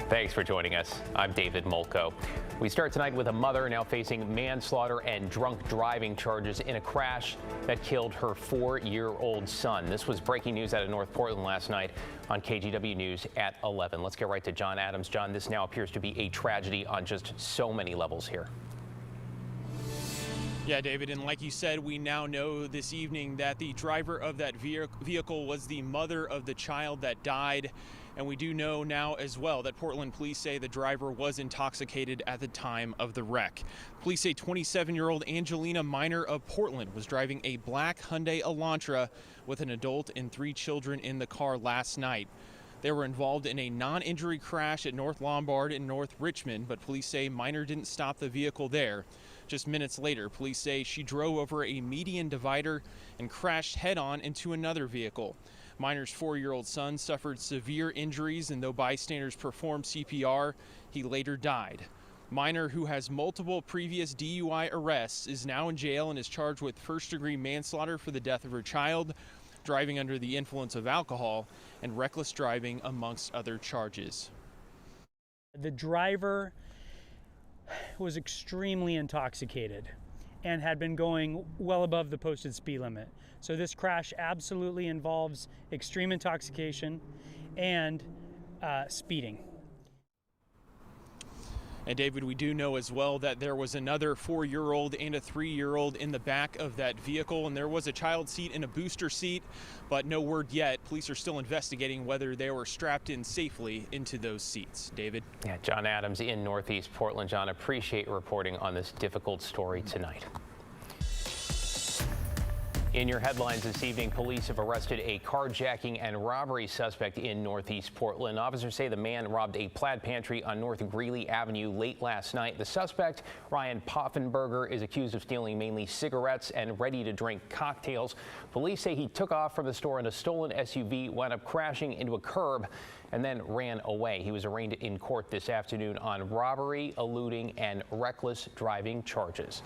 Thanks for joining us. I'm David Molko. We start tonight with a mother now facing manslaughter and drunk driving charges in a crash that killed her 4-year-old son. This was breaking news out of North Portland last night on KGW News at 11. Let's get right to John Adams. John, this now appears to be a tragedy on just so many levels here. Yeah, David, and like you said, we now know this evening that the driver of that vehicle was the mother of the child that died. And we do know now as well that Portland police say the driver was intoxicated at the time of the wreck. Police say 27-year-old Angelina Miner of Portland was driving a black Hyundai Elantra with an adult and 3 children in the car last night. They were involved in a non-injury crash at North Lombard in North Richmond, but police say Miner didn't stop the vehicle there. Just minutes later, police say she drove over a median divider and crashed head-on into another vehicle. Miner's 4-year-old son suffered severe injuries, and though bystanders performed CPR, he later died. Miner, who has multiple previous DUI arrests, is now in jail and is charged with first-degree manslaughter for the death of her child, driving under the influence of alcohol, and reckless driving, amongst other charges. The driver was extremely intoxicated and had been going well above the posted speed limit. So this crash absolutely involves extreme intoxication and speeding. And David, we do know as well that there was another 4-year-old and a 3-year-old in the back of that vehicle, and there was a child seat and a booster seat, but no word yet. Police are still investigating whether they were strapped in safely into those seats. David? Yeah, John Adams in Northeast Portland. John, appreciate reporting on this difficult story tonight. In your headlines this evening, police have arrested a carjacking and robbery suspect in Northeast Portland. Officers say the man robbed a plaid pantry on North Greeley Avenue late last night. The suspect, Ryan Poffenberger, is accused of stealing mainly cigarettes and ready-to-drink cocktails. Police say he took off from the store in a stolen SUV, wound up crashing into a curb, and then ran away. He was arraigned in court this afternoon on robbery, eluding, and reckless driving charges.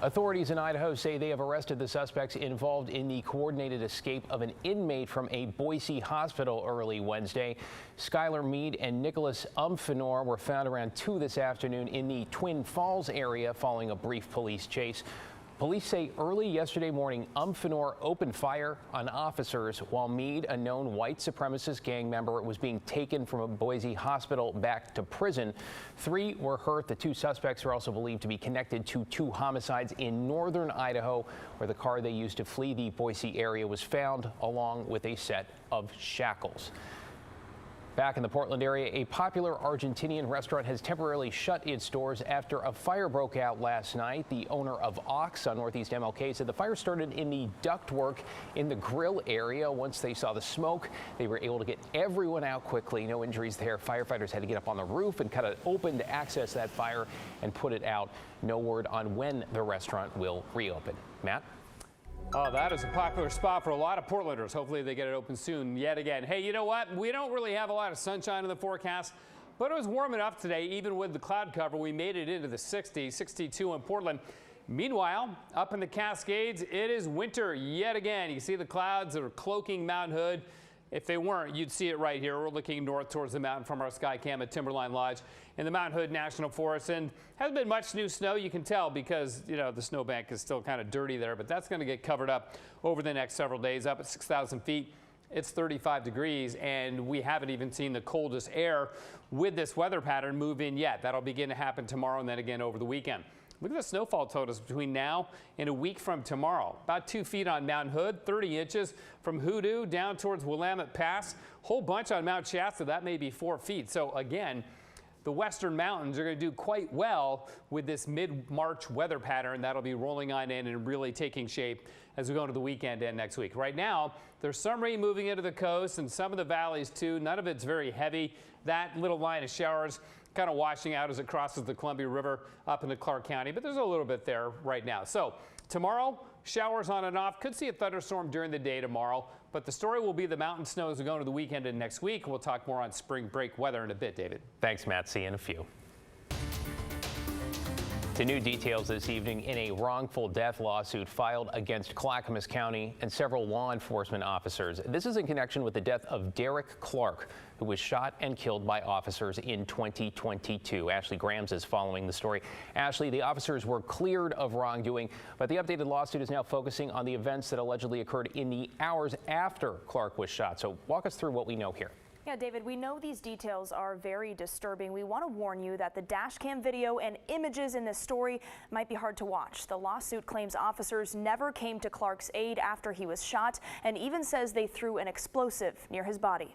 Authorities in Idaho say they have arrested the suspects involved in the coordinated escape of an inmate from a Boise hospital early Wednesday. Skylar Mead and Nicholas Umfenor were found around 2 this afternoon in the Twin Falls area following a brief police chase. Police say early yesterday morning, Umfenor opened fire on officers while Mead, a known white supremacist gang member, was being taken from a Boise hospital back to prison. 3 were hurt. The 2 suspects are also believed to be connected to 2 homicides in northern Idaho, where the car they used to flee the Boise area was found, along with a set of shackles. Back in the Portland area, a popular Argentinian restaurant has temporarily shut its doors after a fire broke out last night. The owner of Ox on Northeast MLK said the fire started in the ductwork in the grill area. Once they saw the smoke, they were able to get everyone out quickly. No injuries there. Firefighters had to get up on the roof and cut it open to access that fire and put it out. No word on when the restaurant will reopen. Matt? Oh, that is a popular spot for a lot of Portlanders. Hopefully they get it open soon yet again. Hey, you know what? We don't really have a lot of sunshine in the forecast, but it was warm enough today. Even with the cloud cover, we made it into the 60s, 62 in Portland. Meanwhile, up in the Cascades, it is winter yet again. You see the clouds that are cloaking Mount Hood. If they weren't, you'd see it right here. We're looking north towards the mountain from our sky cam at Timberline Lodge in the Mount Hood National Forest. And hasn't been much new snow, you can tell, because, you know, the snowbank is still kind of dirty there. But that's going to get covered up over the next several days. Up at 6,000 feet, it's 35 degrees, and we haven't even seen the coldest air with this weather pattern move in yet. That'll begin to happen tomorrow and then again over the weekend. Look at the snowfall totals between now and a week from tomorrow. About 2 feet on Mount Hood, 30 inches from Hoodoo down towards Willamette Pass. Whole bunch on Mount Shasta, that may be 4 feet. So again, the western mountains are going to do quite well with this mid-March weather pattern that'll be rolling on in and really taking shape as we go into the weekend and next week. Right now, there's some rain moving into the coast and some of the valleys too. None of it's very heavy. That little line of showers kind of washing out as it crosses the Columbia River up into Clark County, but there's a little bit there right now. So tomorrow, showers on and off. Could see a thunderstorm during the day tomorrow, but the story will be the mountain snow as we go into the weekend and next week. We'll talk more on spring break weather in a bit, David. Thanks, Matt. See you in a few. To new details this evening in a wrongful death lawsuit filed against Clackamas County and several law enforcement officers. This is in connection with the death of Derek Clark, who was shot and killed by officers in 2022. Ashley Grams is following the story. Ashley, the officers were cleared of wrongdoing, but the updated lawsuit is now focusing on the events that allegedly occurred in the hours after Clark was shot. So walk us through what we know here. Yeah, David, we know these details are very disturbing. We want to warn you that the dash cam video and images in this story might be hard to watch. The lawsuit claims officers never came to Clark's aid after he was shot and even says they threw an explosive near his body.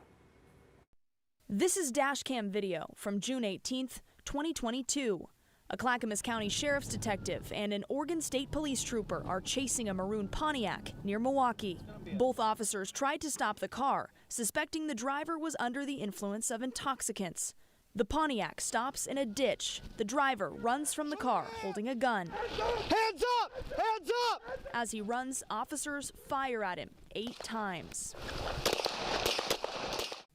This is dash cam video from June 18th, 2022. A Clackamas County Sheriff's detective and an Oregon State Police trooper are chasing a maroon Pontiac near Milwaukee. Both officers tried to stop the car, suspecting the driver was under the influence of intoxicants. The Pontiac stops in a ditch. The driver runs from the car holding a gun. Hands up! Hands up! As he runs, officers fire at him 8 times.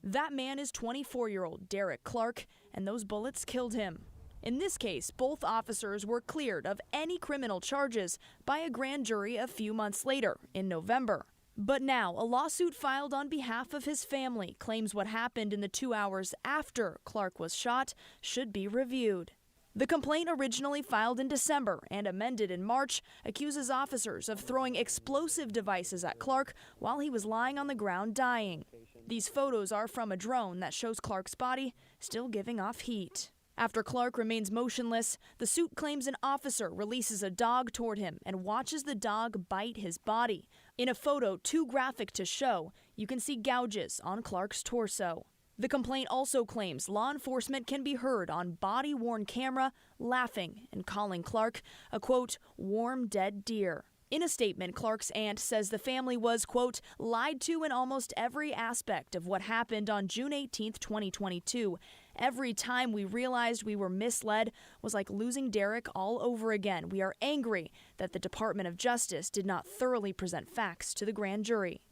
That man is 24-year-old Derek Clark, and those bullets killed him. In this case, both officers were cleared of any criminal charges by a grand jury a few months later, in November. But now, a lawsuit filed on behalf of his family claims what happened in the 2 hours after Clark was shot should be reviewed. The complaint, originally filed in December and amended in March, accuses officers of throwing explosive devices at Clark while he was lying on the ground dying. These photos are from a drone that shows Clark's body still giving off heat. After Clark remains motionless, the suit claims an officer releases a dog toward him and watches the dog bite his body. In a photo too graphic to show, you can see gouges on Clark's torso. The complaint also claims law enforcement can be heard on body-worn camera laughing and calling Clark a, quote, warm dead deer. In a statement, Clark's aunt says the family was, quote, lied to in almost every aspect of what happened on June 18, 2022. Every time we realized we were misled was like losing Derek all over again. We are angry that the Department of Justice did not thoroughly present facts to the grand jury.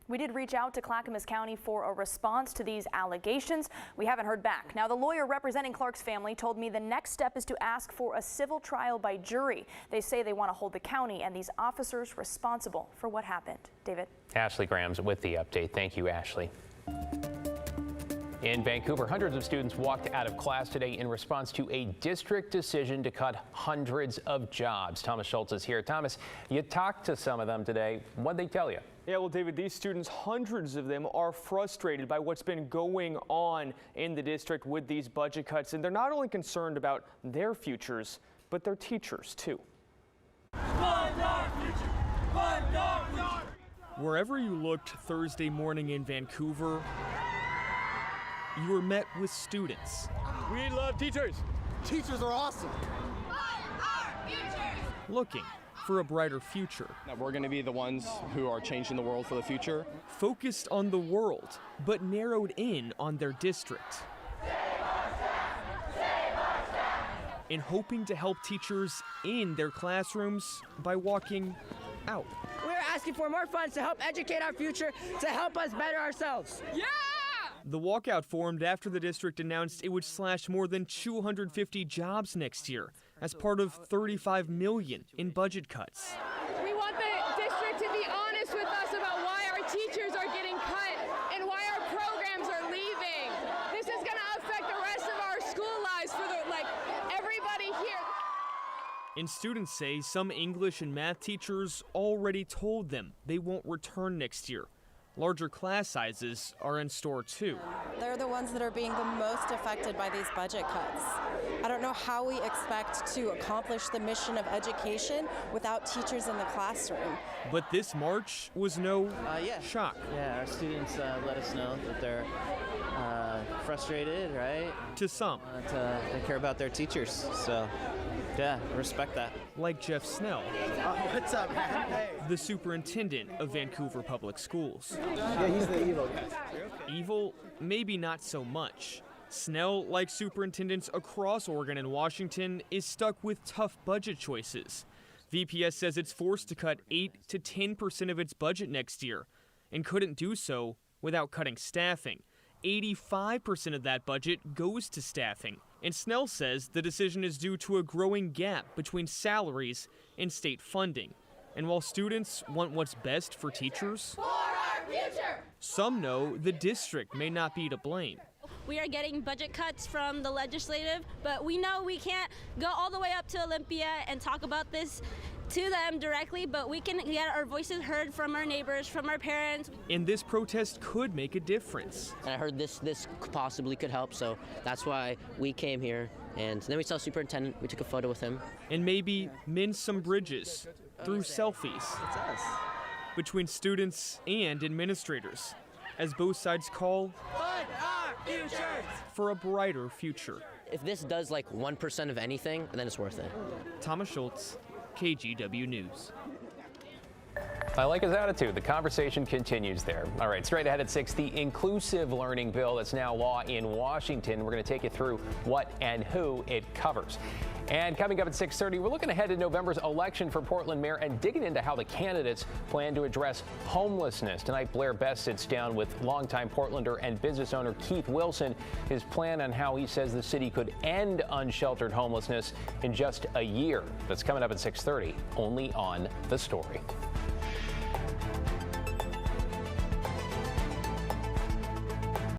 We did reach out to Clackamas County for a response to these allegations. We haven't heard back. Now, the lawyer representing Clark's family told me the next step is to ask for a civil trial by jury. They say they want to hold the county and these officers responsible for what happened. David? Ashley Grams with the update. Thank you, Ashley. In Vancouver, hundreds of students walked out of class today in response to a district decision to cut hundreds of jobs. Thomas Schultz is here. Thomas, you talked to some of them today. What'd they tell you? Yeah, well, David, these students, hundreds of them, are frustrated by what's been going on in the district with these budget cuts. And they're not only concerned about their futures, but their teachers, too. Wherever you looked Thursday morning in Vancouver, you were met with students. We love teachers. Teachers are awesome. Looking for a brighter future. We're going to be the ones who are changing the world for the future. Focused on the world, but narrowed in on their district. And hoping to help teachers in their classrooms by walking out. We're asking for more funds to help educate our future, to help us better ourselves. Yeah! The walkout formed after the district announced it would slash more than 250 jobs next year as part of $35 million in budget cuts. We want the district to be honest with us about why our teachers are getting cut and why our programs are leaving. This is going to affect the rest of our school lives for everybody here. And students say some English and math teachers already told them they won't return next year. Larger class sizes are in store too. They're the ones that are being the most affected by these budget cuts. I don't know how we expect to accomplish the mission of education without teachers in the classroom. But this march was no shock. Yeah, our students let us know that they're frustrated, right? To some. They care about their teachers, so yeah, respect that. Like Jeff Snell. What's up, man? Hey. The superintendent of Vancouver Public Schools. Yeah, he's the evil guy. Evil? Maybe not so much. Snell, like superintendents across Oregon and Washington, is stuck with tough budget choices. VPS says it's forced to cut 8 to 10% of its budget next year and couldn't do so without cutting staffing. 85% of that budget goes to staffing, And Snell says the decision is due to a growing gap between salaries and state funding. And while students want what's best for teachers, some know the district may not be to blame. We are getting budget cuts from the legislative, but we know we can't go all the way up to Olympia and talk about this to them directly, but we can get our voices heard from our neighbors, from our parents. And this protest could make a difference. I heard this possibly could help, so that's why we came here. And then we saw superintendent, we took a photo with him. And maybe mend some bridges through selfies between students and administrators, as both sides call for a brighter future. If this does like 1% of anything, then it's worth it. Thomas Schultz, KGW News. I like his attitude. The conversation continues there. All right, straight ahead at 6, the inclusive learning bill that's now law in Washington. We're going to take you through what and who it covers. And coming up at 6:30, we're looking ahead to November's election for Portland mayor and digging into how the candidates plan to address homelessness. Tonight, Blair Best sits down with longtime Portlander and business owner Keith Wilson. His plan on how he says the city could end unsheltered homelessness in just a year. That's coming up at 6:30, only on The Story.